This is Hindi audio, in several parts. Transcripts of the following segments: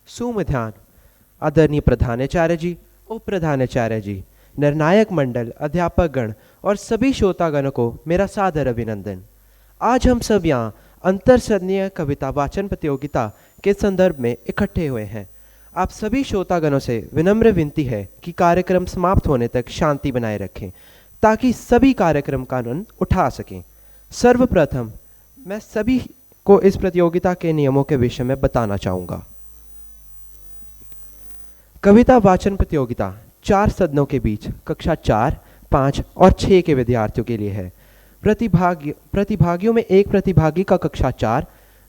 सुमध्यान। आदरणीय प्रधानाचार्य जी, उप प्रधानाचार्य जी, निर्णायक मंडल, अध्यापक गण और सभी श्रोतागणों को मेरा सादर अभिनंदन। आज हम सब यहाँ अंतरसदनीय कविता वाचन प्रतियोगिता के संदर्भ में इकट्ठे हुए हैं। आप सभी श्रोतागणों से विनम्र विनती है कि कार्यक्रम समाप्त होने तक शांति बनाए रखें ताकि सभी कार्यक्रम का आनंद उठा सकें। सर्वप्रथम मैं सभी को इस प्रतियोगिता के नियमों के विषय में बताना चाहूँगा। कविता वाचन प्रतियोगिता 4 सदनों के बीच कक्षा 4, 5 और 6 के विद्यार्थियों के लिए है। प्रतिभागियों में एक प्रतिभागी का कक्षा 4,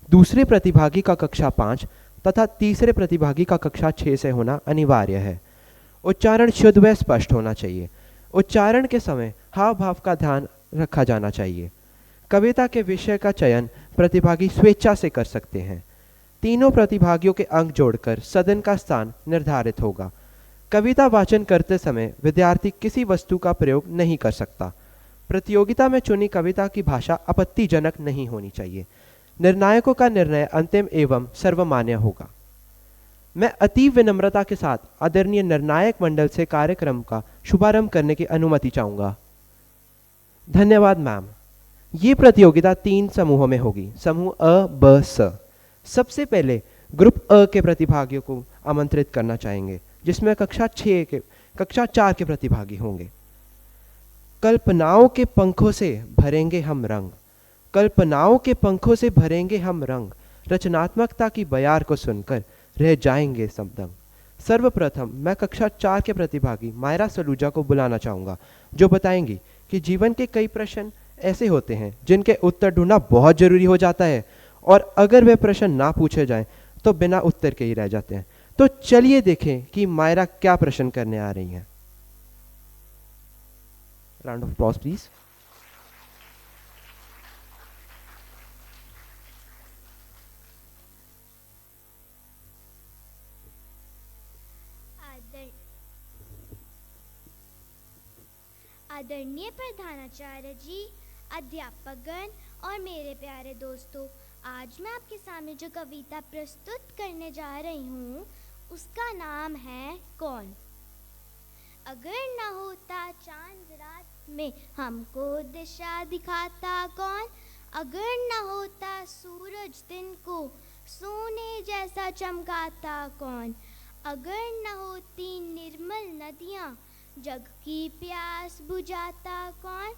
दूसरे प्रतिभागी का कक्षा 5 तथा तीसरे प्रतिभागी का कक्षा 6 से होना अनिवार्य है। उच्चारण शुद्ध व स्पष्ट होना चाहिए। उच्चारण के समय हाव भाव का ध्यान रखा जाना चाहिए। कविता के विषय का चयन प्रतिभागी स्वेच्छा से कर सकते हैं। तीनों प्रतिभागियों के अंक जोड़कर सदन का स्थान निर्धारित होगा। कविता वाचन करते समय विद्यार्थी किसी वस्तु का प्रयोग नहीं कर सकता। प्रतियोगिता में चुनी कविता की भाषा आपत्तिजनक नहीं होनी चाहिए। निर्णायकों का निर्णय अंतिम एवं सर्वमान्य होगा। मैं अतीव विनम्रता के साथ आदरणीय निर्णायक मंडल से कार्यक्रम का शुभारंभ करने की अनुमति चाहूंगा। धन्यवाद मैम। ये प्रतियोगिता 3 समूहों में होगी। समूह अ, ब, स। सबसे पहले ग्रुप अ के प्रतिभागियों को आमंत्रित करना चाहेंगे, जिसमें कक्षा 4 के प्रतिभागी होंगे। कल्पनाओं के पंखों से भरेंगे हम रंग, कल्पनाओं के पंखों से भरेंगे हम रंग, रचनात्मकता की बयार को सुनकर रह जाएंगे सबदंग। सर्वप्रथम मैं कक्षा 4 के प्रतिभागी मायरा सलूजा को बुलाना चाहूँगा, जो बताएंगी कि जीवन के कई प्रश्न ऐसे होते हैं जिनके उत्तर ढूंढना बहुत जरूरी हो जाता है, और अगर वे प्रश्न ना पूछे जाएं तो बिना उत्तर के ही रह जाते हैं। तो चलिए देखें कि मायरा क्या प्रश्न करने आ रही हैं। Round of applause please. आदरणीय प्रधानाचार्य जी, अध्यापकगण और मेरे प्यारे दोस्तों, आज मैं आपके सामने जो कविता प्रस्तुत करने जा रही हूँ उसका नाम है कौन। अगर न होता चांद रात में हमको दिशा दिखाता कौन, अगर न होता सूरज दिन को सोने जैसा चमकाता कौन, अगर न होती निर्मल नदियाँ जग की प्यास बुझाता कौन,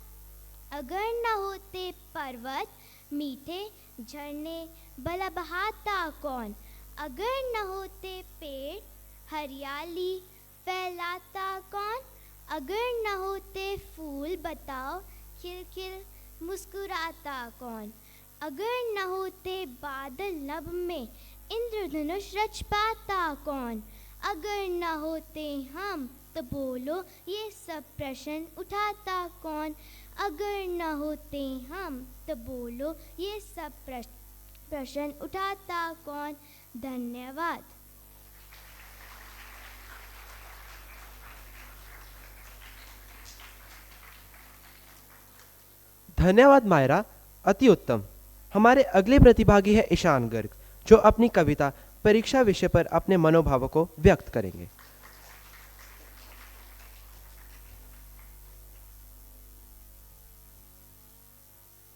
अगर न होते पर्वत मीठे झरने भला बहाता कौन, अगर न होते पेड़ हरियाली फैलाता कौन, अगर न होते फूल बताओ खिल खिल मुस्कुराता कौन, अगर न होते बादल नभ में इंद्रधनुष रच पाता कौन, अगर न होते हम तो बोलो ये सब प्रश्न उठाता कौन, अगर न होते हम तो बोलो ये सब प्रश्न उठाता कौन। धन्यवाद। धन्यवाद मायरा, अति उत्तम। हमारे अगले प्रतिभागी है ईशान गर्ग, जो अपनी कविता परीक्षा विषय पर अपने मनोभावों को व्यक्त करेंगे।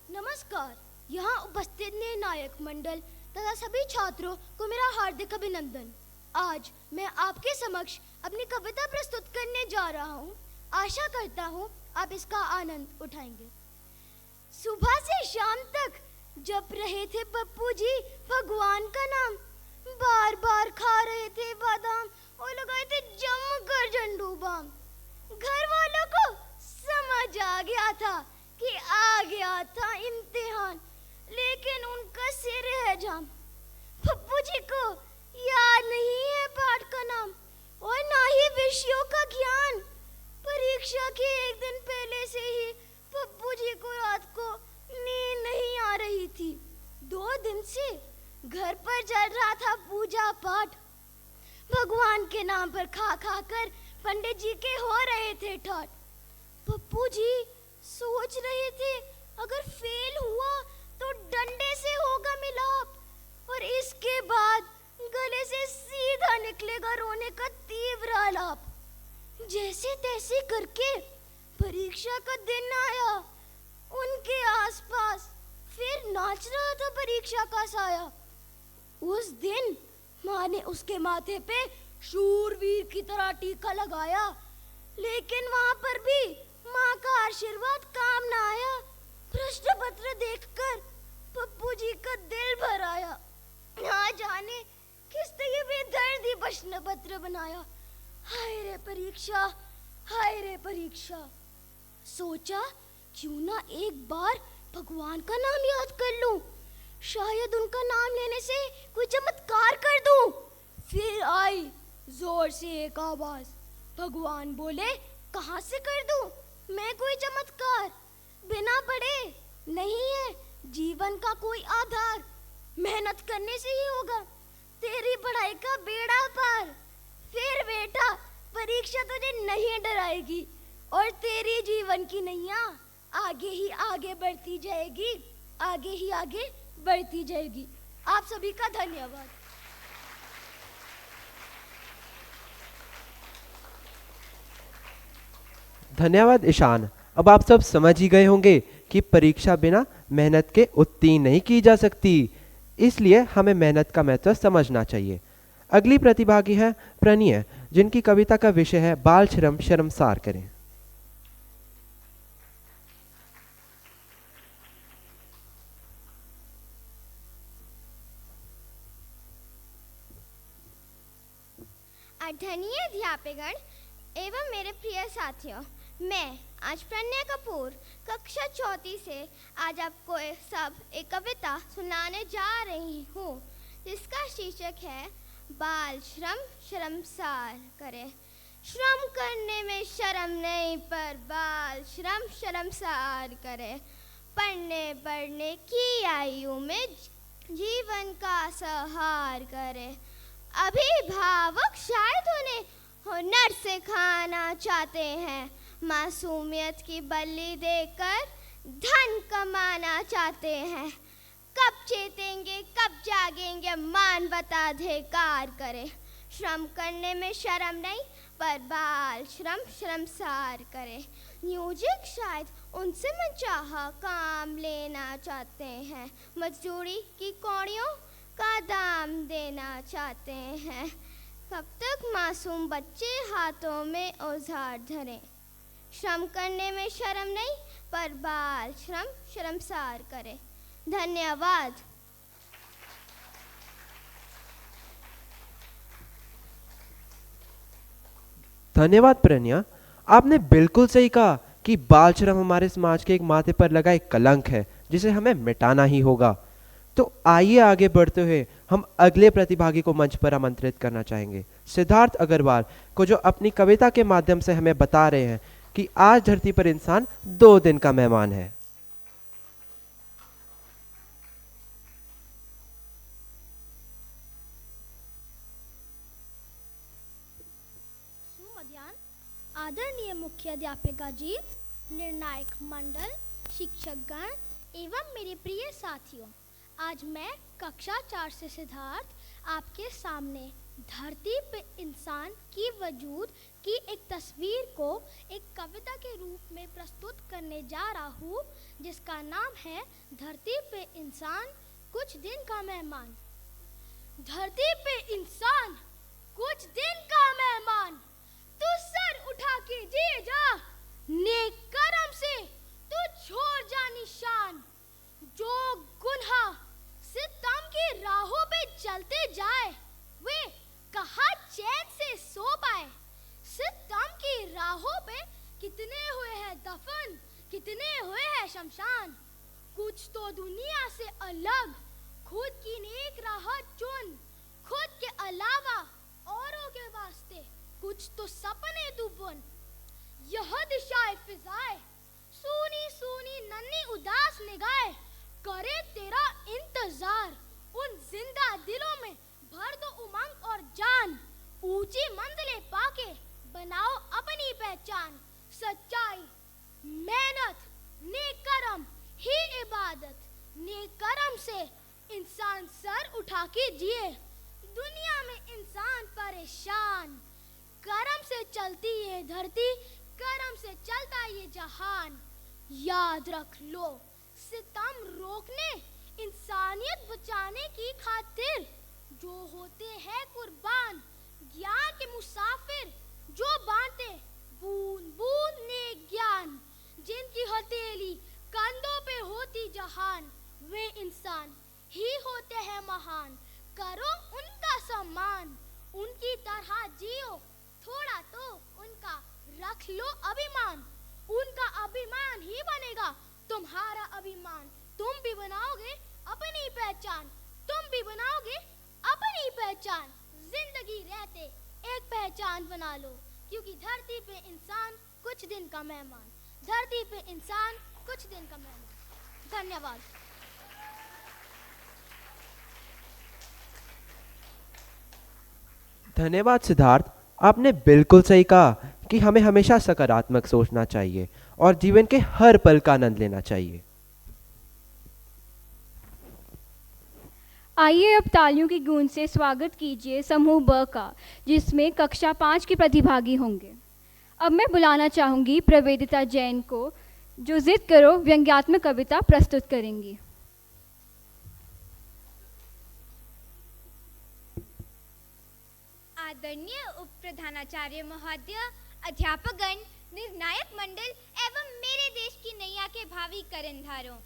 नमस्कार। यहाँ उपस्थित निर्णायक मंडल तथा सभी छात्रों को मेरा हार्दिक अभिनंदन। आज मैं आपके समक्ष अपनी कविता प्रस्तुत करने जा रहा हूँ। आशा करता हूँ आप इसका आनंद उठाएंगे। सुबह से शाम तक जप रहे थे पप्पू जी भगवान का नाम, बार बार खा रहे थे बादाम और लगाए थे जमकर झंडू बाम। घर वालों को समझ आ गया था कि आ गया था इम्तिहान, लेकिन उनका सिर है जाम। पप्पू जी को याद नहीं है पाठ का नाम और ना ही विषयों का ज्ञान। परीक्षा के एक दिन पहले से ही पप्पू जी को रात को नींद नहीं आ रही थी। 2 दिन से घर पर चल रहा था पूजा पाठ। भगवान के नाम पर खा खा कर पंडित जी के हो रहे थे ठाट। पप्पू जी सोच रहे थे अगर फेल हुआ तो डंडे से होगा मिलाप, और इसके बाद गले से सीधा का तीव्र आलाप। जैसे तैसे करके परीक्षा का दिन आया। उनके आसपास फिर नाच रहा था परीक्षा का साया। उस दिन माँ ने उसके माथे पे शूरवीर की तरह टीका लगाया, लेकिन वहां पर भी माँ का आशीर्वाद काम न आया। प्रश्न पत्र देखकर पप्पू जी का दिल भर आया। ना जाने किसने ये बेदर्दी प्रश्न पत्र बनाया। हाय रे परीक्षा, हाय रे परीक्षा। सोचा क्यों ना एक बार भगवान का नाम याद कर लूं, शायद उनका नाम लेने से कोई चमत्कार कर दूं। फिर आई जोर से एक आवाज। भगवान बोले, कहां से कर दूं मैं कोई चमत्कार? बिना पढ़े नहीं है जीवन का कोई आधार। मेहनत करने से ही होगा तेरी पढ़ाई का बेड़ा पार। फिर बेटा परीक्षा तुझे नहीं डराएगी और तेरी जीवन की नैया आगे ही आगे बढ़ती जाएगी, आगे ही आगे बढ़ती जाएगी। आप सभी का धन्यवाद। धन्यवाद ईशान। अब आप सब समझ ही गए होंगे कि परीक्षा बिना मेहनत के उत्तीर्ण नहीं की जा सकती, इसलिए हमें मेहनत का महत्व समझना चाहिए। अगली प्रतिभागी है प्रणीय, जिनकी कविता का विषय है बाल श्रम शर्मसार करें। आदरणीय अध्यापकगण एवं मेरे प्रिय साथियों, मैं आज प्रणय कपूर कक्षा चौथी से आज आपको सब एक कविता सुनाने जा रही हूँ, जिसका शीर्षक है बाल श्रम शर्मसार करें। श्रम करने में शर्म नहीं, पर बाल श्रम शर्मसार करें। पढ़ने की आयु में जीवन का सहार करें। अभिभावक शायद उन्हें हुनर सिखाना चाहते हैं, मासूमियत की बलि देकर धन कमाना चाहते हैं। कब चेतेंगे कब जागेंगे, मानवताधिकार करें। श्रम करने में शर्म नहीं, पर बाल श्रम शर्मसार करें। नियोजक शायद उनसे मनचाहा काम लेना चाहते हैं, मजदूरी की कौड़ियों का दाम देना चाहते हैं। कब तक मासूम बच्चे हाथों में औजार धरें। श्रम करने में शर्म नहीं, पर बाल श्रम शर्मसार करें। धन्यवाद। धन्यवाद प्रणया, आपने बिल्कुल सही कहा कि बाल श्रम हमारे समाज के एक माथे पर लगा एक कलंक है, जिसे हमें मिटाना ही होगा। तो आइए आगे बढ़ते हुए हम अगले प्रतिभागी को मंच पर आमंत्रित करना चाहेंगे, सिद्धार्थ अग्रवाल को, जो अपनी कविता के माध्यम से हमें बता रहे हैं कि आज धरती पर इंसान 2 दिन का मेहमान है। आदरणीय मुख्य अध्यापिका जी, निर्णायक मंडल, शिक्षकगण एवं मेरे प्रिय साथियों, आज मैं कक्षा 4 से सिद्धार्थ आपके सामने धरती पे इंसान की वजूद की एक तस्वीर को एक कविता के रूप में प्रस्तुत करने जा रहा हूँ, जिसका नाम है धरती पे इंसान कुछ दिन का मेहमान। धरती पे इंसान कुछ दिन का मेहमान, तू सर उठा के जिए जा, नेक कर्म से तू छोड़ जा निशान। जो गुनाह सितम की राहों पे चलते जाए, वे कहाँ चैन से सो पाए। सितम की राहों पे कितने हुए हैं दफन, कितने हुए हैं शमशान। कुछ तो दुनिया से अलग खुद की नेक राह चुन, खुद के अलावा औरों के वास्ते कुछ तो सपने तू बुन। यह दिशाए फिजाए सूनी सूनी नन्ही उदास निगाहें करे तेरा इंतजार। उन जिंदा दिलों में भर दो उमंग और जान, ऊंची मंजिलें पाके बनाओ अपनी पहचान। सच्चाई, मेहनत, नेक कर्म ही इबादत, नेक कर्म से इंसान सर उठा के जिए। दुनिया में इंसान परेशान, करम से चलती ये धरती, करम से चलता ये जहान। याद रख लो, सितम रोकने, इंसानियत बचाने की खातिर जो होते हैं कुर्बान, ज्ञान के मुसाफिर जो बांटते बूंद बूंद नेक ज्ञान, जिनकी हथेली कंधों पे होती जहान, वे इंसान ही होते हैं महान। करो उनका सम्मान, उनकी तरह जियो, थोड़ा तो उनका रख लो अभिमान। उनका अभिमान ही बनेगा तुम्हारा अभिमान। तुम भी बनाओगे अपनी पहचान, तुम भी बनाओगे अपनी पहचान। जिंदगी रहते एक पहचान बना लो, क्योंकि धरती पे इंसान कुछ दिन का मेहमान, धरती पे इंसान कुछ दिन का मेहमान। धन्यवाद। धन्यवाद सिद्धार्थ, आपने बिल्कुल सही कहा कि हमें हमेशा सकारात्मक सोचना चाहिए और जीवन के हर पल का आनंद लेना चाहिए। आइए अब तालियों की गूंज से स्वागत कीजिए समूह ब का, जिसमें कक्षा 5 के प्रतिभागी होंगे। अब मैं बुलाना चाहूँगी प्रवेदिता जैन को, जो जिद करो व्यंग्यात्मक कविता प्रस्तुत करेंगी। आदरणीय उप प्रधानाचार्य महोदय, अध्यापकगण, निर्णायक मंडल एवं मेरे देश की नैया के भावी कर्णधारों,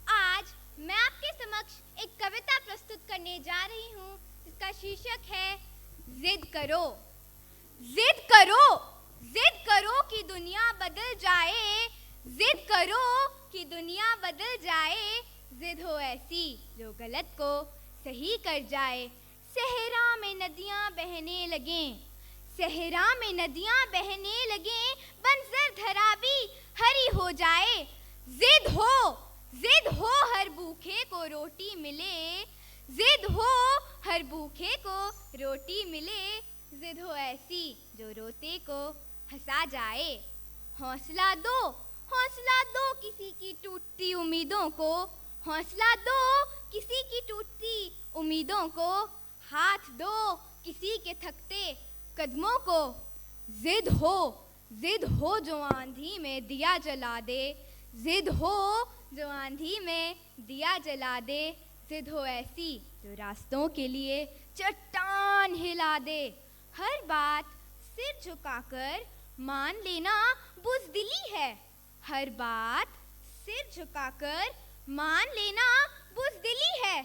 आज मैं आपके समक्ष एक कविता प्रस्तुत करने जा रही हूँ, जिसका शीर्षक है जिद करो। जिद करो, जिद करो कि दुनिया बदल जाए, जिद करो कि दुनिया बदल जाए। जिद हो ऐसी जो गलत को सही कर जाए। सहरा में नदियाँ बहने लगें, सहरा में नदियाँ बहने लगें, बंजर धरा भी हरी हो जाए। जिद हो हर भूखे को रोटी मिले, जिद हो हर भूखे को रोटी मिले। जिद हो ऐसी जो रोते को हंसा जाए। हौसला दो किसी की टूटती उम्मीदों को, हौसला दो किसी की टूटती उम्मीदों को, हाथ दो किसी के थकते कदमों को। जिद हो जो आंधी में दिया जला दे, जिद हो जो आंधी में दिया जला दे। जिद हो ऐसी जो रास्तों के लिए चट्टान हिला दे। हर बात सिर झुकाकर मान लेना बुज़दिली है, हर बात सिर झुकाकर मान लेना बुज़दिली है।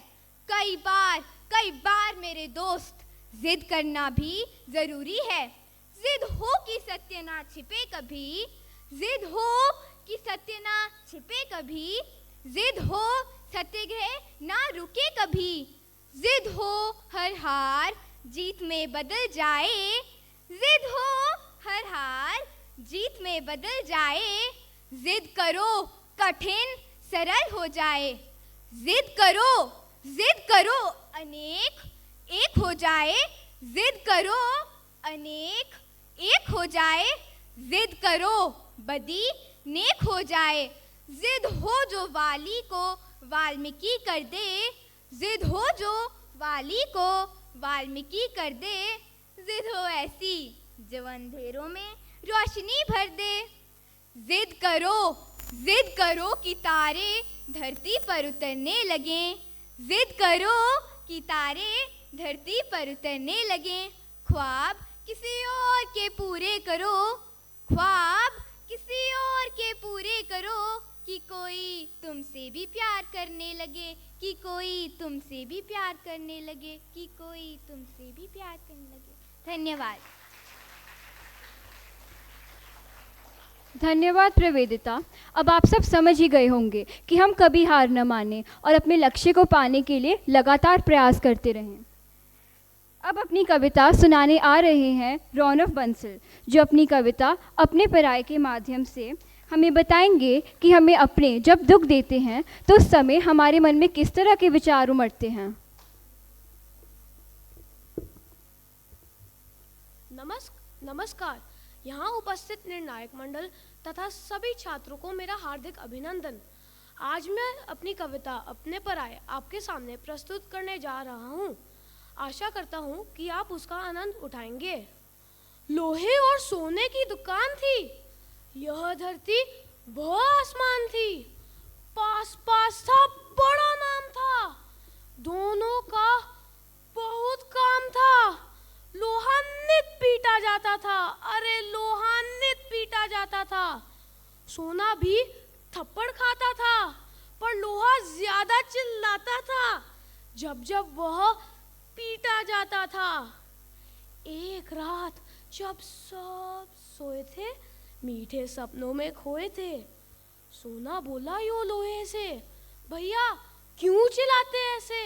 कई बार मेरे दोस्त जिद करना भी जरूरी है। जिद हो कि सत्य ना छिपे कभी, जिद हो कि सत्य ना छिपे कभी, जिद हो सत्याग्रह ना रुके कभी। जिद हो हर हार जीत में बदल जाए, जिद हो हर हार जीत में बदल जाए। जिद करो कठिन सरल हो जाए, जिद करो अनेक एक हो जाए, जिद करो अनेक एक हो जाए। जिद करो बदी नेक हो जाए। जिद हो जो वाली को वाल्मीकि कर दे, जिद हो जो वाली को वाल्मीकि कर दे। जिद हो ऐसी जो अंधेरों में रोशनी भर दे। जिद करो कि तारे धरती पर उतरने लगें, जिद करो कि तारे धरती पर उतरने लगें। ख्वाब किसी और के पूरे करो, ख्वाब किसी और के पूरे करो, कि कोई तुमसे भी प्यार करने लगे, कि कोई तुमसे भी प्यार करने लगे, कि कोई तुमसे भी प्यार करने लगे। धन्यवाद। धन्यवाद प्रवेदिता। अब आप सब समझ ही गए होंगे कि हम कभी हार न माने और अपने लक्ष्य को पाने के लिए लगातार प्रयास करते रहें। अब अपनी कविता सुनाने आ रहे हैं रौनक बंसल, जो अपनी कविता अपने पराये के माध्यम से हमें बताएंगे कि हमें अपने जब दुख देते हैं तो उस समय हमारे मन में किस तरह के विचार उमड़ते हैं। नमस्कार। यहाँ उपस्थित निर्णायक मंडल तथा सभी छात्रों को मेरा हार्दिक अभिनंदन। आज मैं अपनी कविता अपने पराये आपके सामने प्रस्तुत करने जा रहा हूँ। आशा करता हूँ कि आप उसका आनंद उठाएंगे। लोहे और सोने की दुकान थी। यह धरती वह आसमान थी। पास पास था बड़ा नाम था। दोनों का बहुत काम था। लोहा नित पीटा जाता था। अरे लोहा नित पीटा जाता था। सोना भी थप्पड़ खाता था, पर लोहा ज्यादा चिल्लाता था जब जब वह पीटा जाता था। एक रात जब सब सोए थे, मीठे सपनों में खोए थे, सोना बोला यो लोहे से, भैया क्यों चिल्लाते ऐसे?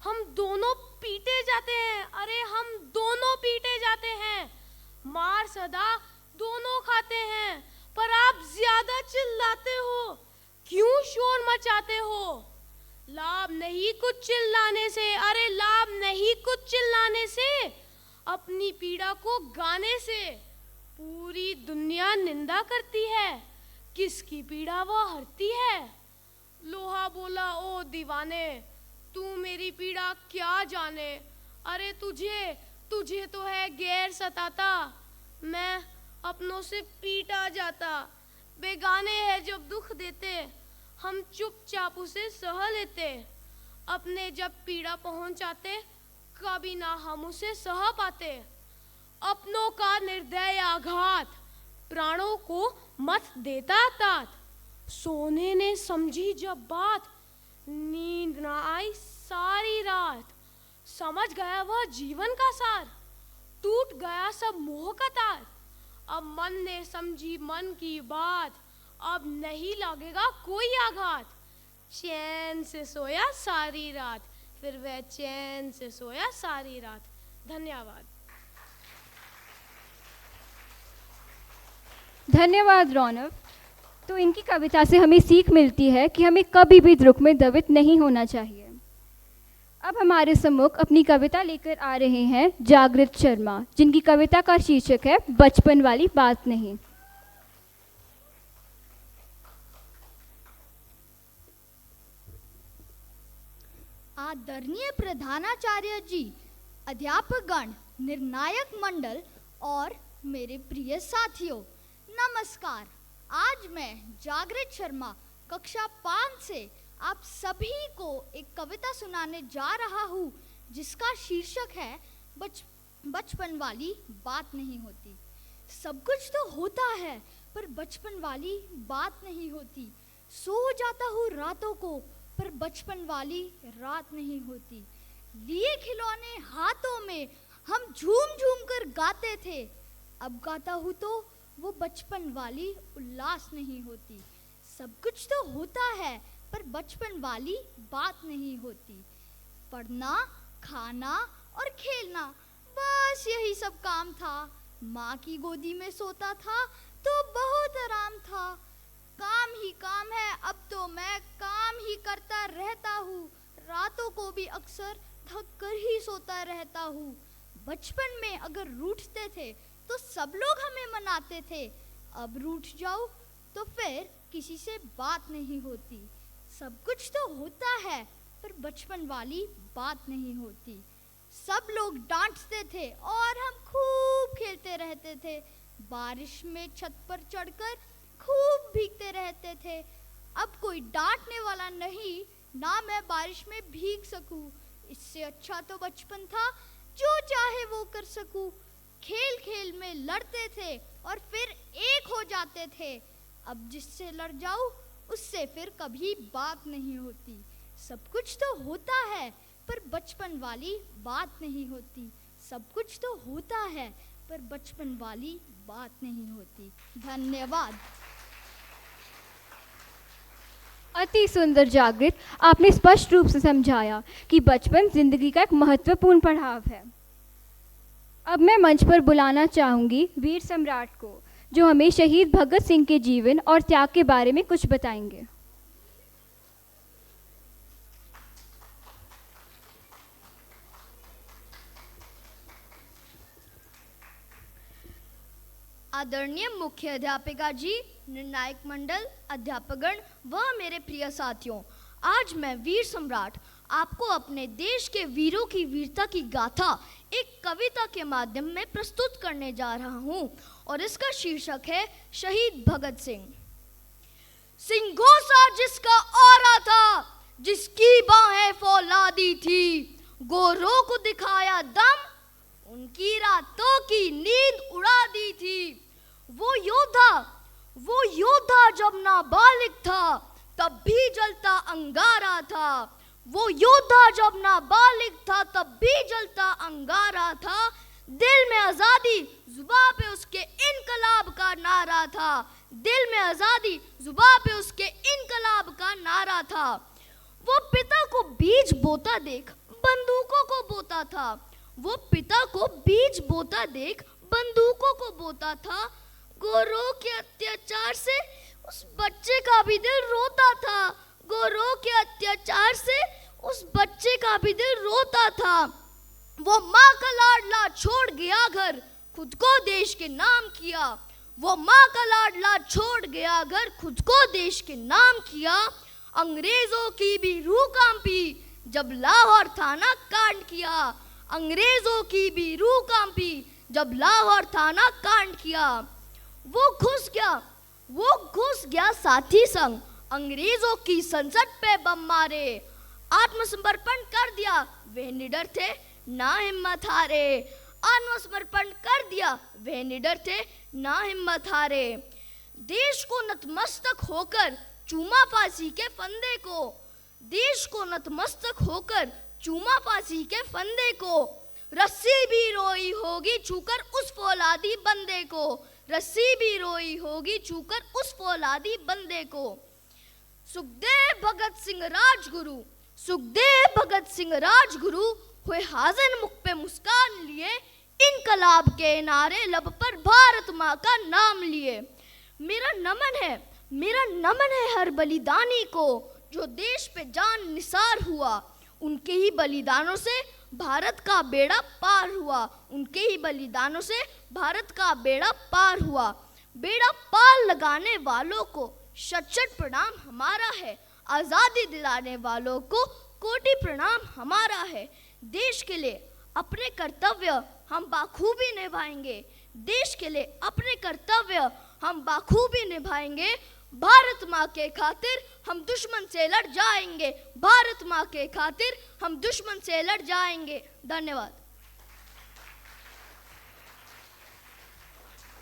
हम दोनों पीटे जाते हैं। अरे हम दोनों पीटे जाते हैं। मार सदा दोनों खाते हैं, पर आप ज्यादा चिल्लाते हो। क्यों शोर मचाते हो? लाभ नहीं कुछ चिल्लाने से। अरे लाभ नहीं कुछ चिल्लाने से, अपनी पीड़ा को गाने से। पूरी दुनिया निंदा करती है, किसकी पीड़ा वह हरती है। लोहा बोला, ओ दीवाने, तू मेरी पीड़ा क्या जाने। अरे तुझे तो है गैर सताता, मैं अपनों से पीटा जाता। बेगाने हैं जब दुख देते, हम चुपचाप उसे सह लेते। अपने जब पीड़ा पहुंचाते, कभी ना हम उसे सह पाते। अपनों का निर्दय आघात प्राणों को मत देता तात। सोने ने समझी जब बात, नींद ना आई सारी रात। समझ गया वह जीवन का सार, टूट गया सब मोह का तार। अब मन ने समझी मन की बात, अब नहीं लगेगा कोई आघात। चैन से सोया सारी रात, फिर वह चैन से सोया सारी रात। धन्यवाद। धन्यवाद रौनक। तो इनकी कविता से हमें सीख मिलती है कि हमें कभी भी दुख में दबित नहीं होना चाहिए। अब हमारे सम्मुख अपनी कविता लेकर आ रहे हैं जागृत शर्मा, जिनकी कविता का शीर्षक है बचपन वाली बात नहीं। आदरणीय प्रधानाचार्य जी, अध्यापकगण, निर्णायक मंडल और मेरे प्रिय साथियों, नमस्कार। आज मैं जागृत शर्मा कक्षा 5 से आप सभी को एक कविता सुनाने जा रहा हूँ, जिसका शीर्षक है बचपन वाली बात नहीं होती। सब कुछ तो होता है, पर बचपन वाली बात नहीं होती। सो जाता हूँ रातों को, पर बचपन वाली रात नहीं होती। लिए खिलौने हाथों में हम झूम झूम कर गाते थे, अब गाता हूँ तो वो बचपन वाली उल्लास नहीं होती। सब कुछ तो होता है, पर बचपन वाली बात नहीं होती। पढ़ना, खाना और खेलना, बस यही सब काम था। माँ की गोदी में सोता था तो बहुत आराम था। काम ही काम है, अब तो मैं काम ही करता रहता हूँ। रातों को भी अक्सर थक कर ही सोता रहता हूँ। बचपन में अगर रूठते थे तो सब लोग हमें मनाते थे, अब रूठ जाओ तो फिर किसी से बात नहीं होती। सब कुछ तो होता है, पर बचपन वाली बात नहीं होती। सब लोग डांटते थे और हम खूब खेलते रहते थे। बारिश में छत पर चढ़कर खूब भीगते रहते थे। अब कोई डांटने वाला नहीं, ना मैं बारिश में भीग सकूं। इससे अच्छा तो बचपन था, जो चाहे वो कर सकूं। खेल खेल में लड़ते थे और फिर एक हो जाते थे। अब जिससे लड़ जाऊं, उससे फिर कभी बात नहीं होती। सब कुछ तो होता है, पर बचपन वाली बात नहीं होती। सब कुछ तो होता है, पर बचपन वाली बात नहीं होती। धन्यवाद। अति सुंदर जागृत, आपने स्पष्ट रूप से समझाया कि बचपन जिंदगी का एक महत्वपूर्ण पड़ाव है। अब मैं मंच पर बुलाना चाहूँगी वीर सम्राट को, जो हमें शहीद भगत सिंह के जीवन और त्याग के बारे में कुछ बताएंगे। आदरणीय मुख्य अध्यापिका जी, निर्णायक मंडल, अध्यापकगण व मेरे प्रिय साथियों, आज मैं वीर सम्राट आपको अपने देश के वीरों की वीरता की गाथा एक कविता के माध्यम में प्रस्तुत करने जा रहा हूं और इसका शीर्षक है शहीद भगत सिंह। सिंहों सा जिसका औरा था, जिसकी बाहें फौलादी थी, गोरों को दिखाया दम, उनकी रातों की नींद उड़ा दी थी। वो योद्धा जब नाबालिग था, तब भी जलता अंगारा था। वो योद्धा जब नाबालिग था, तब भी जलता अंगारा था। दिल में आजादी, जुबां पे उसके इनकलाब का नारा था। दिल में आजादी, जुबां पे उसके इनकलाब का नारा था। वो पिता को बीज बोता देख बंदूकों को बोता था। वो पिता को बीज बोता देख बंदूकों को बोता था। गोरों के अत्याचार से उस बच्चे का भी दिल रोता था। गोरों के अत्याचार से उस बच्चे का भी दिल रोता था। वो माँ का लाडला छोड़ गया घर, खुद को देश के नाम किया। वो माँ का लाडला छोड़ गया घर, खुद को देश के नाम किया। अंग्रेजों की भी रूह कांपी जब लाहौर थाना कांड किया। अंग्रेजों की भी रूह कांपी जब लाहौर थाना कांड किया। वो घुस गया साथी संग, अंग्रेजों की संसद पे बम मारे। आत्मसमर्पण कर दिया, वे निडर थे ना हिम्मत हारे। आत्मसमर्पण कर दिया, वे निडर थे ना हिम्मत हारे। देश को नतमस्तक होकर चूमा फांसी के फंदे को। देश को नतमस्तक होकर चूमा फांसी के फंदे को। रस्सी भी रोई होगी छूकर उस फौलादी बंदे को। रस्सी भी रोई होगी छूकर उस फौलादी बंदे को। सुखदेव भगत सिंह राजगुरु, सुखदेव भगत सिंह राजगुरु हुए हाजिर मुख पे मुस्कान लिए। इनकलाब के नारे लब पर भारत माँ का नाम लिए। मेरा नमन है हर बलिदानी को, जो देश पे जान निसार हुआ। उनके ही बलिदानों से भारत का बेड़ा पार हुआ। उनके ही बलिदानों से भारत का बेड़ा पार हुआ। बेड़ा पार लगाने वालों को शत-शत प्रणाम हमारा है। आज़ादी दिलाने वालों को कोटि प्रणाम हमारा है। देश के लिए अपने कर्तव्य हम बाखूबी निभाएंगे। देश के लिए अपने कर्तव्य हम बाखूबी निभाएंगे। भारत माँ के खातिर हम दुश्मन से लड़ जाएंगे। भारत माँ के खातिर हम दुश्मन से लड़ जाएंगे। धन्यवाद।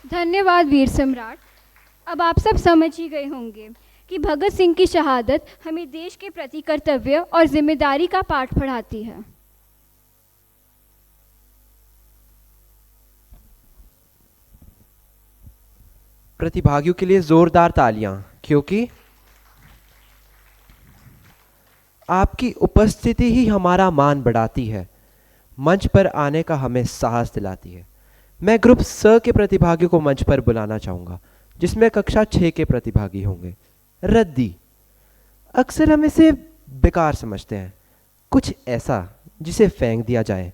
धन्यवाद वीर सम्राट। अब आप सब समझ ही गए होंगे कि भगत सिंह की शहादत हमें देश के प्रति कर्तव्य और जिम्मेदारी का पाठ पढ़ाती है। प्रतिभागियों के लिए जोरदार तालियां, क्योंकि आपकी उपस्थिति ही हमारा मान बढ़ाती है, मंच पर आने का हमें साहस दिलाती है। मैं ग्रुप स के प्रतिभागियों को मंच पर बुलाना चाहूँगा, जिसमें कक्षा 6 के प्रतिभागी होंगे। रद्दी, अक्सर हम इसे बेकार समझते हैं, कुछ ऐसा जिसे फेंक दिया जाए।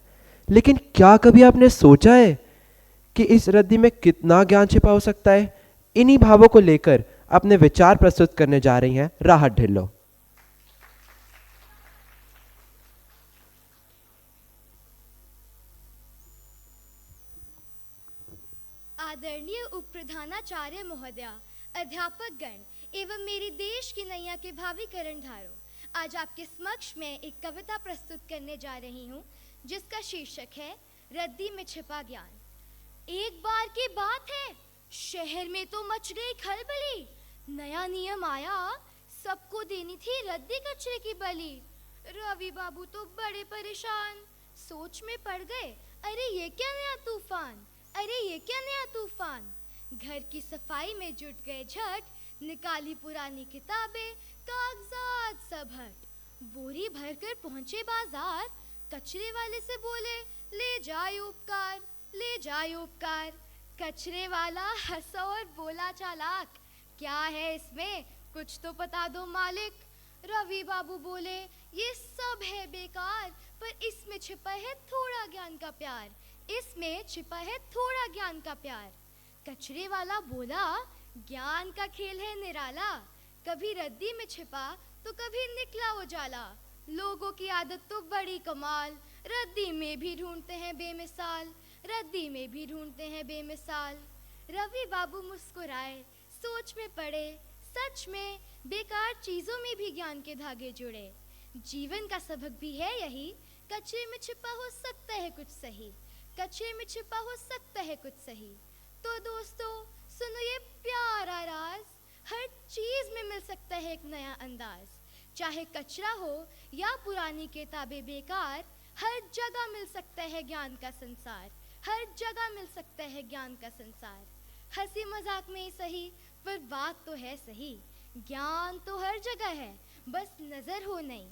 लेकिन क्या कभी आपने सोचा है कि इस रद्दी में कितना ज्ञान छिपा हो सकता है? इन्हीं भावों को लेकर अपने विचार प्रस्तुत करने जा रही हैं राहत ढिल्लो। आदरणीय उप प्रधानाचार्य महोदया, अध्यापक गण एवं मेरे देश की नैया के भावी कर्णधारों, आज आपके समक्ष में एक कविता प्रस्तुत करने जा रही हूँ, जिसका शीर्षक है रद्दी में छिपा ज्ञान। एक बार की बात है, शहर में तो मच गई खलबली। नया नियम आया, सबको देनी थी रद्दी कचरे की बलि। रवि बाबू तो बड़े परेशान, सोच में पड़ गए, अरे ये क्या नया तूफान, अरे ये क्या नया तूफान। घर की सफाई में जुट गए झट, निकाली पुरानी किताबें, कागजात सब हट। बोरी भरकर पहुंचे बाजार, कचरे वाले से बोले, ले जाए उपकार, ले जाए उपकार। कचरे वाला हंसा और बोला चालाक, क्या है इसमें, कुछ तो बता दो मालिक। रवि बाबू बोले, ये सब है बेकार, पर इसमें छिपा है थोड़ा ज्ञान का प्यार, इसमें छिपा है थोड़ा ज्ञान का प्यार। कचरे वाला बोला, ज्ञान का खेल है निराला, कभी रद्दी में छिपा तो कभी निकला उजाला। लोगों की आदत तो बड़ी कमाल, रद्दी में भी ढूंढते हैं बेमिसाल, रद्दी में भी ढूंढते हैं बेमिसाल। रवि बाबू मुस्कुराए, सोच में पड़े, सच में बेकार चीजों में भी ज्ञान के धागे जुड़े। जीवन का सबक भी है यही, कचरे में छिपा हो सकता है कुछ सही, कचरे में छिपा हो सकता है कुछ सही। तो दोस्तों सुनो ये प्यारा राज, हर चीज में मिल सकता है एक नया अंदाज। चाहे कचरा हो या पुरानी किताबें बेकार, हर जगह मिल सकता है ज्ञान का संसार, हर जगह मिल सकता है ज्ञान का संसार। हंसी मजाक में ही सही पर बात तो है सही, ज्ञान तो हर जगह है, बस नजर हो नहीं।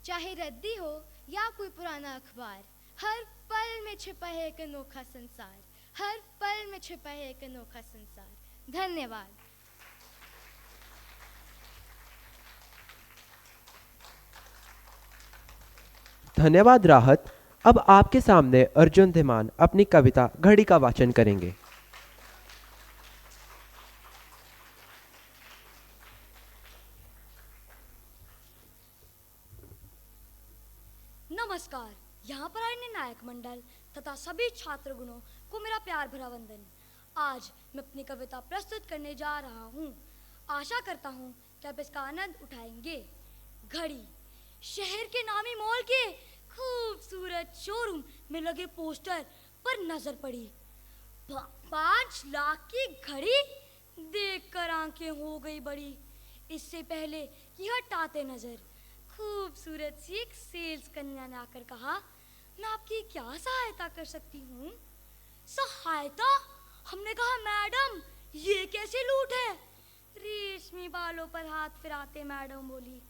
चाहे रद्दी हो या कोई पुराना अखबार, हर पल में छिपा है एक अनोखा संसार, हर पल में छिपा है एक अनोखा संसार। धन्यवाद। धन्यवाद राहत। अब आपके सामने अर्जुन धीमान अपनी कविता घड़ी का वाचन करेंगे। नमस्कार, यहाँ पर आए निर्णायक मंडल तथा सभी छात्र गुणों को मेरा प्यार भरा वंदन। आज मैं अपनी कविता प्रस्तुत करने जा रहा हूँ। आशा करता हूँ कि आप इसका आनंद उठाएंगे। घड़ी। शहर के नामी मॉल के खूबसूरत शोरूम में लगे पोस्टर पर नजर पड़ी। 5 लाख की घड़ी देखकर आंखें हो गई बड़ी। इससे पहले कि हटाते नजर, खूबसूरत सी एक सेल्स कन्या ने आकर कहा, मैं आपकी क्या सहायता कर सकती हूँ? सहायता? हमने कहा मैडम ये कैसे लूट है? रेशमी बालों पर हाथ फिराते मैडम बोली,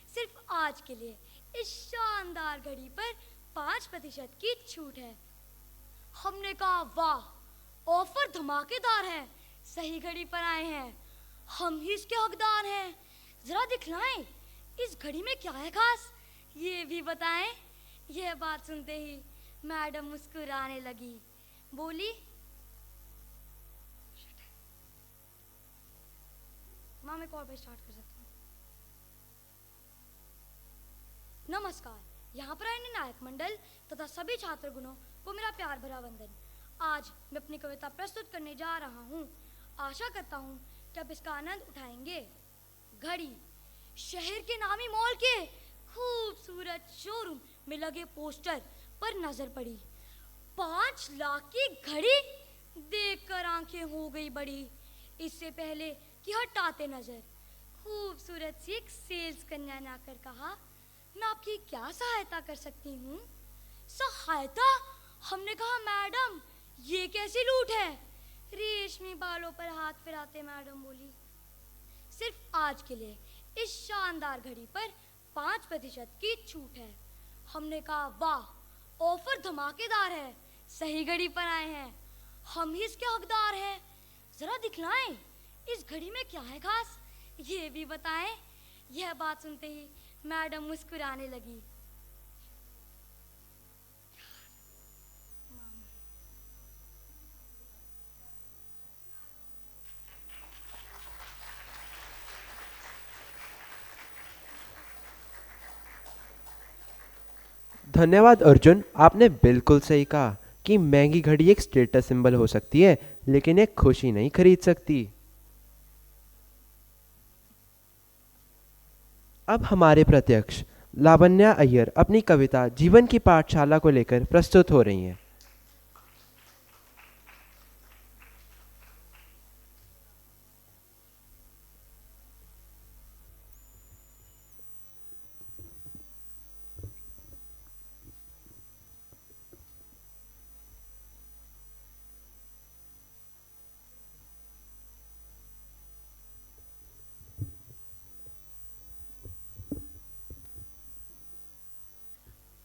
सिर्फ आज के लिए इस शानदार घड़ी पर 5% की छूट है। हमने कहा वाह, ऑफर धमाकेदार है, सही घड़ी पर आए हैं, हम ही इसके हकदार हैं। जरा दिखलाएं इस घड़ी में क्या है खास, ये भी बताएं। यह बात सुनते ही मैडम मुस्कुराने लगी, बोली माँ मैं कॉल पर स्टार्ट कर सकती हूँ। नमस्कार, यहाँ पर आए निर्णायक मंडल तथा सभी छात्र गुणों को मेरा प्यार भरा वंदन। आज मैं अपनी कविता प्रस्तुत करने जा रहा हूँ। आशा करता हूँ कि आप इसका आनंद उठाएंगे। घड़ी। शहर के नामी मॉल के खूबसूरत शोरूम में लगे पोस्टर पर नजर पड़ी। 5 लाख की घड़ी देखकर आंखें हो गई बड़ी। इससे पहले कि हटाते नजर, खूबसूरत सी एक सेल्स कन्या ने आकर कहा, मैं आपकी क्या सहायता कर सकती हूँ? सहायता? हमने कहा मैडम ये कैसी लूट है? रेशमी बालों पर हाथ फिराते मैडम बोली, सिर्फ आज के लिए इस शानदार घड़ी पर 5% की छूट है। हमने कहा वाह, ऑफर धमाकेदार है, सही घड़ी पर आए हैं, हम ही इसके हकदार हैं। जरा दिखलाएं इस घड़ी में क्या है खास, ये भी बताएं। यह बात सुनते ही मैडम मुस्कुराने लगी। धन्यवाद अर्जुन, आपने बिल्कुल सही कहा कि महंगी घड़ी एक स्टेटस सिंबल हो सकती है, लेकिन एक खुशी नहीं खरीद सकती। अब हमारे प्रत्यक्ष लावण्या अय्यर अपनी कविता जीवन की पाठशाला को लेकर प्रस्तुत हो रही हैं।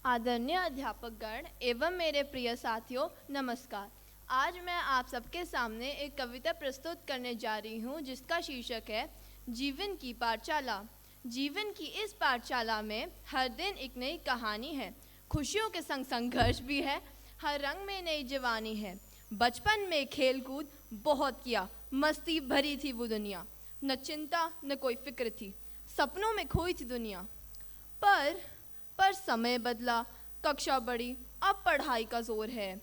आदरणीय अध्यापकगण एवं मेरे प्रिय साथियों, नमस्कार। आज मैं आप सबके सामने एक कविता प्रस्तुत करने जा रही हूँ जिसका शीर्षक है जीवन की पाठशाला। जीवन की इस पाठशाला में हर दिन एक नई कहानी है, खुशियों के संग संघर्ष भी है, हर रंग में नई जवानी है। बचपन में खेल कूद बहुत किया, मस्ती भरी थी वो दुनिया, न चिंता न कोई फिक्र थी, सपनों में खोई थी दुनिया। पर समय बदला, कक्षा बढ़ी, अब पढ़ाई का जोर है।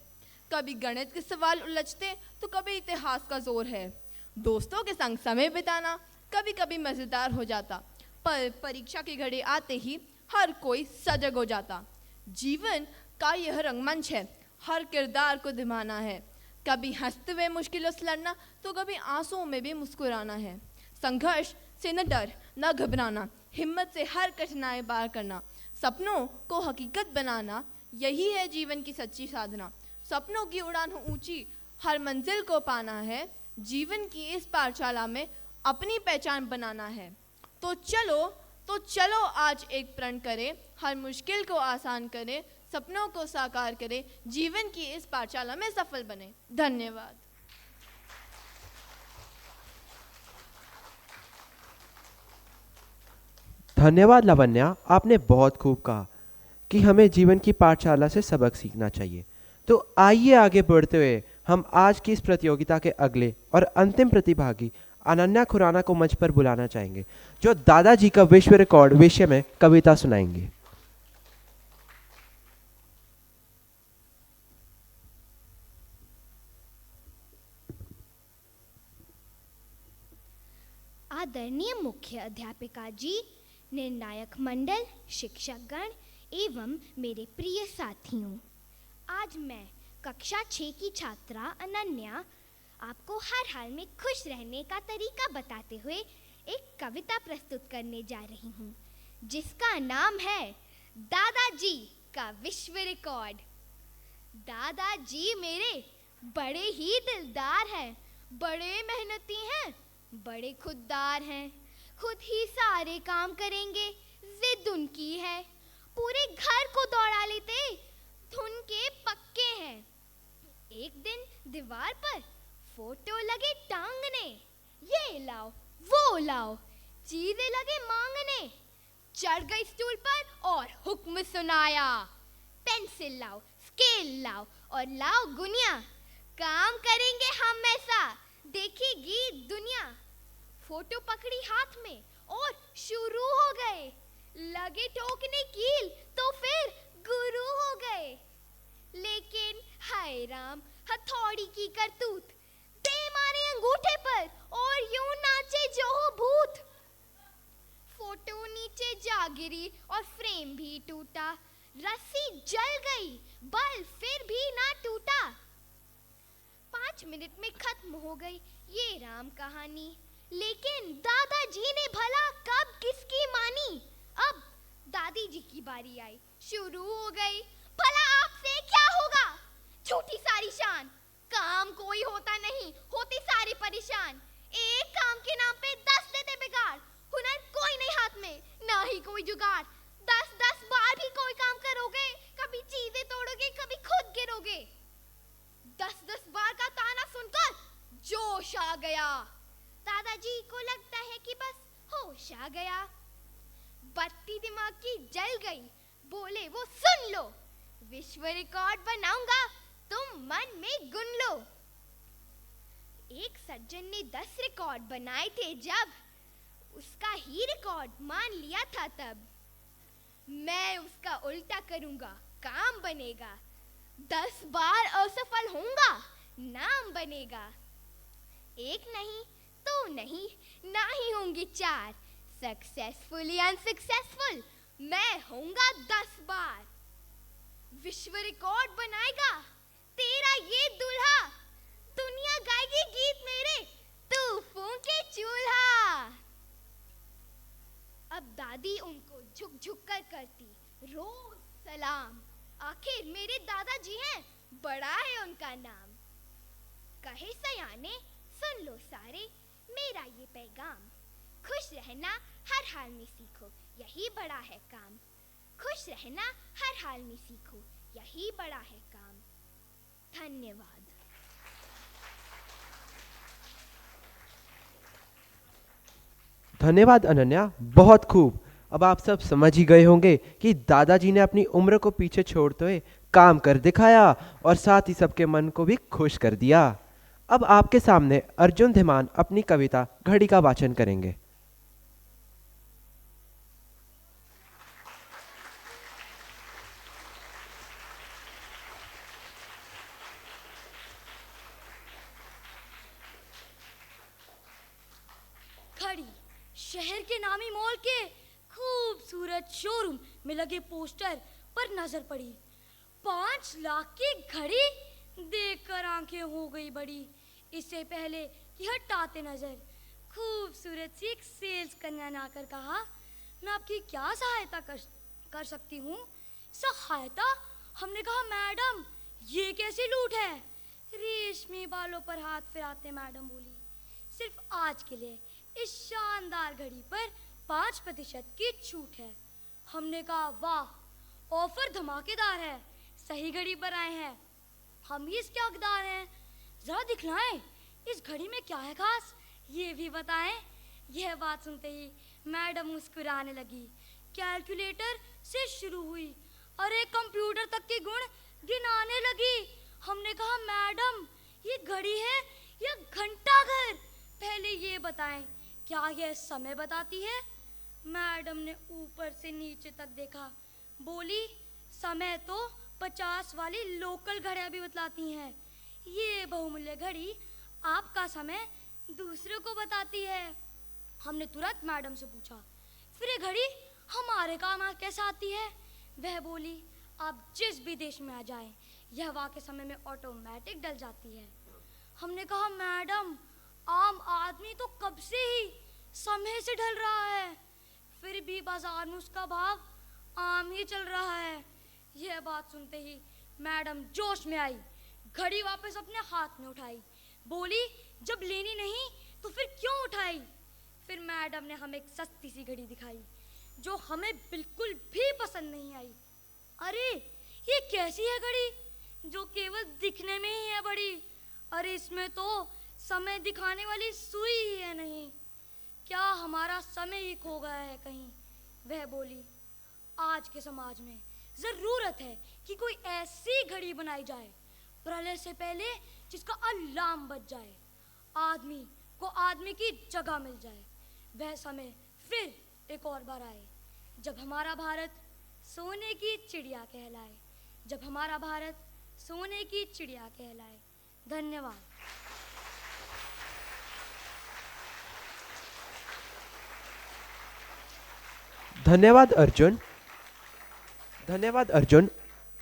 कभी गणित के सवाल उलझते तो कभी इतिहास का जोर है। दोस्तों के संग समय बिताना कभी कभी मज़ेदार हो जाता, पर परीक्षा की घड़ी आते ही हर कोई सजग हो जाता। जीवन का यह रंगमंच है, हर किरदार को निभाना है। कभी हंसते हुए मुश्किलों से लड़ना तो कभी आंसुओं में भी मुस्कुराना है। संघर्ष से न डर न घबराना, हिम्मत से हर कठिनाई पार करना, सपनों को हकीकत बनाना, यही है जीवन की सच्ची साधना। सपनों की उड़ान ऊंची, हर मंजिल को पाना है। जीवन की इस पाठशाला में अपनी पहचान बनाना है। तो चलो आज एक प्रण करें, हर मुश्किल को आसान करें, सपनों को साकार करें, जीवन की इस पाठशाला में सफल बने। धन्यवाद। धन्यवाद लावण्या, आपने बहुत खूब कहा कि हमें जीवन की पाठशाला से सबक सीखना चाहिए। तो आइए आगे बढ़ते हुए हम आज की इस प्रतियोगिता के अगले और अंतिम प्रतिभागी अनन्या खुराना को मंच पर बुलाना चाहेंगे, जो दादाजी का विश्व रिकॉर्ड विषय में कविता सुनाएंगे। आदरणीय मुख्य अध्यापिका जी, निर्णायक मंडल, शिक्षकगण एवं मेरे प्रिय साथियों, आज मैं कक्षा 6 की छात्रा अनन्या आपको हर हाल में खुश रहने का तरीका बताते हुए एक कविता प्रस्तुत करने जा रही हूँ, जिसका नाम है दादाजी का विश्व रिकॉर्ड। दादाजी मेरे बड़े ही दिलदार हैं, बड़े मेहनती हैं, बड़े खुददार हैं, खुद ही सारे काम करेंगे, जिद उनकी है, पूरे घर को दौड़ा लेते, धुन के पक्के हैं। एक दिन दीवार पर फोटो लगे टांगने, ये लाओ वो लाओ चीजें लगे मांगने, चढ़ गई स्टूल पर और हुक्म सुनाया, पेंसिल लाओ, स्केल लाओ और लाओ गुनिया, काम करेंगे हम ऐसा देखेगी दुनिया। फोटो पकड़ी हाथ में और शुरू हो गए, लगे ठोकने कील तो फिर गुरु हो गए। लेकिन हाय राम हथौड़ी की करतूत, दे मारे अंगूठे पर और यूं नाचे जो हो भूत। फोटो नीचे जा गिरी और फ्रेम भी टूटा, रस्सी जल गई बल्ब फिर भी ना टूटा। 5 मिनट में खत्म हो गई ये राम कहानी, लेकिन दादाजी ने भला कब किसकी मानी। अब दादी जी की बारी आई, शुरू हो गई, भला आपसे क्या होगा, झूठी सारी शान, काम कोई होता नहीं, होते सारे परेशान। एक काम के नाम पे 10 देते बिगाड़, हुनर कोई नहीं हाथ में, ना ही कोई जुगाड़। 10-10 बार भी कोई काम करोगे, कभी चीजें तोड़ोगे, कभी खुद गिरोगे। 10-10 बार का ताना सुनकर जोश आ गया, दादाजी को लगता है कि बस होश आ गया। बत्ती दिमाग की जल गई, बोले वो सुन लो, विश्व रिकॉर्ड बनाऊंगा तुम मन में गुन लो। एक सज्जन ने 10 रिकॉर्ड बनाए थे जब, उसका ही रिकॉर्ड मान लिया था तब। मैं उसका उल्टा करूंगा, काम बनेगा, 10 बार असफल होऊंगा, नाम बनेगा। एक नहीं तो नहीं, ना ही होंगे 4, सक्सेसफुली अनसक्सेसफुल मैं होऊंगा 10 बार। विश्व रिकॉर्ड बनाएगा तेरा ये दूल्हा, दुनिया गाएगी गीत मेरे, तू फूंके चूल्हा। अब दादी उनको झुक झुक कर करती रोज सलाम, आखिर मेरे दादाजी हैं, बड़ा है उनका नाम। कहे सयाने सुन लो सारे मेरा ये पैगाम, खुश रहना हर हाल में सीखो, यही बड़ा है काम। खुश रहना हर हाल में सीखो, यही बड़ा है काम। धन्यवाद। धन्यवाद अनन्या, बहुत खूब। अब आप सब समझ ही गए होंगे कि दादाजी ने अपनी उम्र को पीछे छोड़ते हुए काम कर दिखाया और साथ ही सबके मन को भी खुश कर दिया। अब आपके सामने अर्जुन धीमान अपनी कविता घड़ी का वाचन करेंगे। शहर के नामी मॉल के खूबसूरत शोरूम में लगे पोस्टर पर नजर पड़ी। 5 लाख की घड़ी देखकर आंखें हो गई बड़ी। इससे पहले कि हटाते नजर खूबसूरत सी एक सेल्स कन्या ने आकर कहा, मैं आपकी क्या सहायता कर सकती हूँ? सहायता? हमने कहा मैडम ये कैसी लूट है? रेशमी बालों पर हाथ फिराते मैडम बोली, सिर्फ आज के लिए इस शानदार घड़ी पर 5% की छूट है। हमने कहा वाह, ऑफर धमाकेदार है, सही घड़ी पर आए हैं, हम ही इसके हकदार हैं। जरा दिखलाएं इस घड़ी में क्या है खास, ये भी बताएं। यह बात सुनते ही मैडम मुस्कुराने लगी। कैलकुलेटर से शुरू हुई और एक कंप्यूटर तक के गुण गिनाने लगी। हमने कहा मैडम ये घड़ी है या घंटा घर, पहले ये बताएं क्या यह समय बताती है? मैडम ने ऊपर से नीचे तक देखा, बोली समय तो 50 वाली लोकल घड़ियां भी बतलाती हैं, ये बहुमूल्य घड़ी आपका समय दूसरों को बताती है। हमने तुरंत मैडम से पूछा, फिर ये घड़ी हमारे काम कैसे आती है? वह बोली, आप जिस भी देश में आ जाएं, यह वहाँ के समय में ऑटोमेटिक डल जाती है। हमने कहा मैडम आम आदमी तो कब से ही समय से ढल रहा है, फिर भी बाजार में उसका भाव आम ही चल रहा है। यह बात सुनते ही मैडम जोश में आई, घड़ी वापस अपने हाथ में उठाई, बोली जब लेनी नहीं तो फिर क्यों उठाई? फिर मैडम ने हमें एक सस्ती सी घड़ी दिखाई जो हमें बिल्कुल भी पसंद नहीं आई। अरे ये कैसी है घड़ी जो केवल दिखने में ही है बड़ी? अरे इसमें तो समय दिखाने वाली सुई ही है नहीं, क्या हमारा समय ही खो गया है कहीं? वह बोली, आज के समाज में जरूरत है कि कोई ऐसी घड़ी बनाई जाए प्रलय से पहले जिसका अलार्म बज जाए, आदमी को आदमी की जगह मिल जाए। वह समय फिर एक और बार आए जब हमारा भारत सोने की चिड़िया कहलाए, जब हमारा भारत सोने की चिड़िया कहलाए। धन्यवाद। धन्यवाद अर्जुन। धन्यवाद अर्जुन,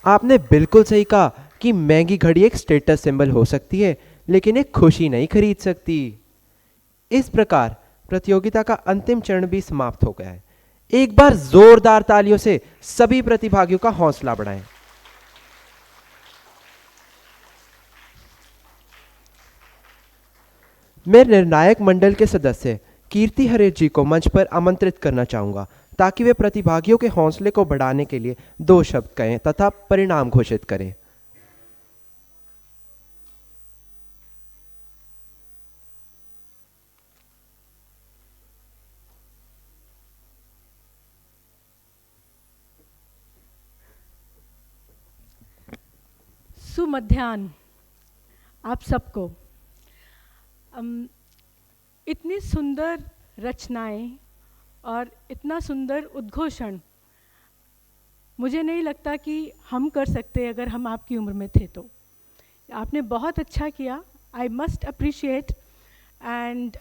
आपने बिल्कुल सही कहा कि महंगी घड़ी एक स्टेटस सिंबल हो सकती है लेकिन एक खुशी नहीं खरीद सकती। इस प्रकार प्रतियोगिता का अंतिम चरण भी समाप्त हो गया है। एक बार जोरदार तालियों से सभी प्रतिभागियों का हौसला बढ़ाएं। मैं निर्णायक मंडल के सदस्य कीर्ति हरेर जी को मंच पर आमंत्रित करना चाहूंगा ताकि वे प्रतिभागियों के हौसले को बढ़ाने के लिए 2 शब्द कहें तथा परिणाम घोषित करें। सुमध्याह्न आप सबको। इतनी सुंदर रचनाएं और इतना सुंदर उद्घोषण मुझे नहीं लगता कि हम कर सकते अगर हम आपकी उम्र में थे तो। आपने बहुत अच्छा किया, I must appreciate, and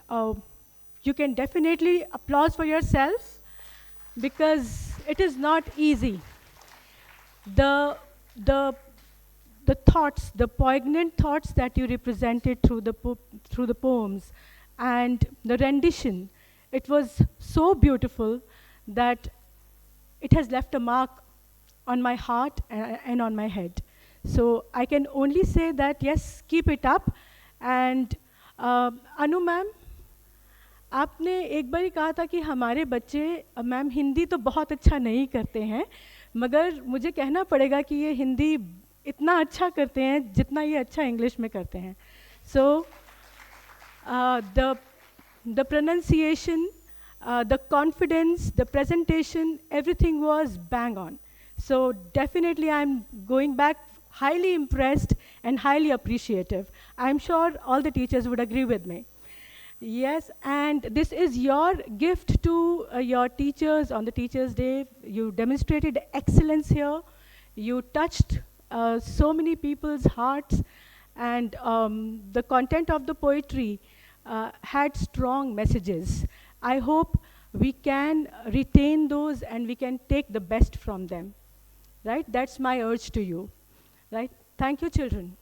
you can definitely applause for your self because it is not easy. The thoughts, the poignant thoughts that you represented through the poems and the rendition, it was so beautiful that it has left a mark on my heart and on my head. So I can only say that yes, keep it up. And Anu ma'am, आपने एक बार ही कहा था कि हमारे बच्चे मैम हिंदी तो बहुत अच्छा नहीं करते हैं, मगर मुझे कहना पड़ेगा कि ये हिंदी इतना अच्छा करते हैं जितना ये अच्छा इंग्लिश में करते हैं। So the pronunciation, the confidence, the presentation, everything was bang on. So definitely I'm going back highly impressed and highly appreciative. I'm sure all the teachers would agree with me. Yes, and this is your gift to your teachers on the Teachers' Day. You demonstrated excellence here. You touched so many people's hearts, and the content of the poetry had strong messages. I hope we can retain those and we can take the best from them, right? That's my urge to you, right? Thank you, children.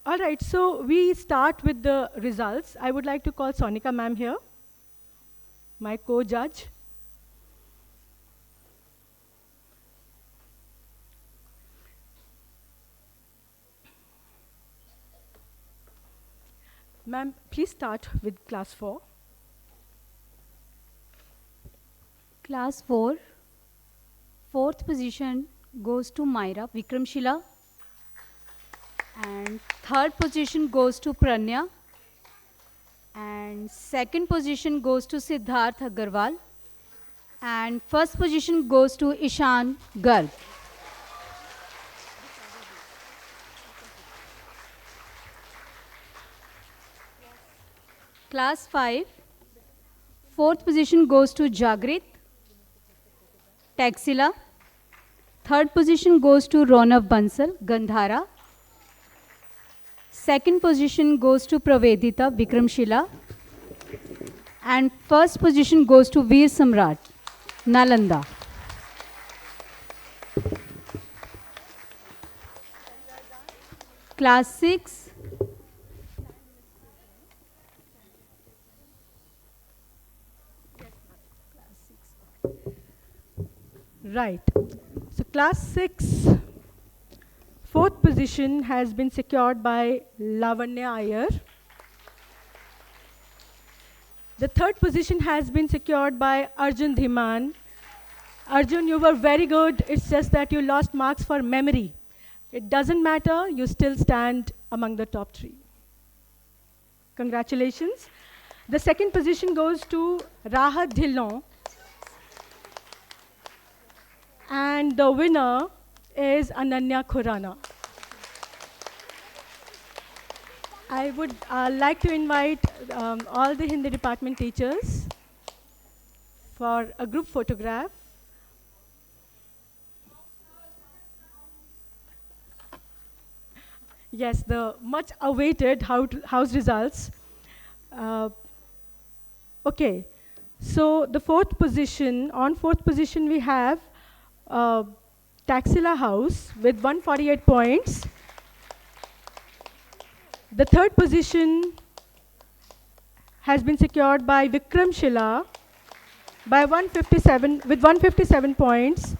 All right, so we start with the results. I would like to call Sonika ma'am here, my co-judge. Ma'am, please start with class 4. Class 4, fourth position goes to Myra Vikramshila, and third position goes to Pranya, and second position goes to Siddharth Agarwal, and first position goes to Ishan Garg. Class 5, fourth position goes to Jagrit Taxila, third position goes to Ronav Bansal Gandhara, second position goes to Pravedita Vikramshila, and first position goes to Veer Samrat Nalanda. Class 6, right. So class 6, fourth position has been secured by Lavanya Iyer. The third position has been secured by Arjun Dhiman. Arjun, you were very good. It's just that you lost marks for memory. It doesn't matter. You still stand among the top 3. Congratulations. The second position goes to Rahat Dhillon. And the winner is Ananya Khurana. I would like to invite all the Hindi department teachers for a group photograph. Yes, the much awaited house results. Okay, so the fourth position, on fourth position we have Taxila House with 148 points. The third position has been secured by Vikramshila by 157 points.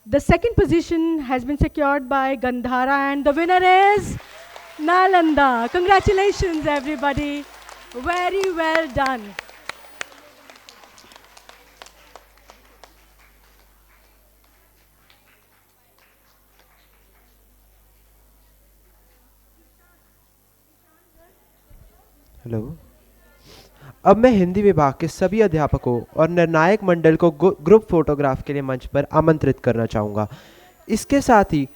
The second position has been secured by Gandhara, and the winner is Nalanda. Congratulations, everybody. Very well done. Hello. अब मैं हिंदी विभाग के सभी अध्यापकों और निर्णायक मंडल को ग्रुप फोटोग्राफ के लिए मंच पर आमंत्रित करना चाहूँगा। इसके साथ ही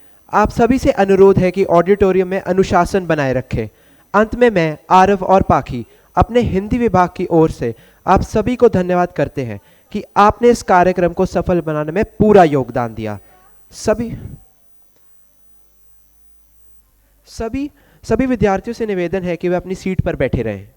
आप सभी से अनुरोध है कि ऑडिटोरियम में अनुशासन बनाए रखें। अंत में मैं आरव और पाखी अपने हिंदी विभाग की ओर से आप सभी को धन्यवाद करते हैं कि आपने इस कार्यक्रम को सफल बनाने में पूरा योगदान दिया। सभी विद्यार्थियों से निवेदन है कि वे अपनी सीट पर बैठे रहें।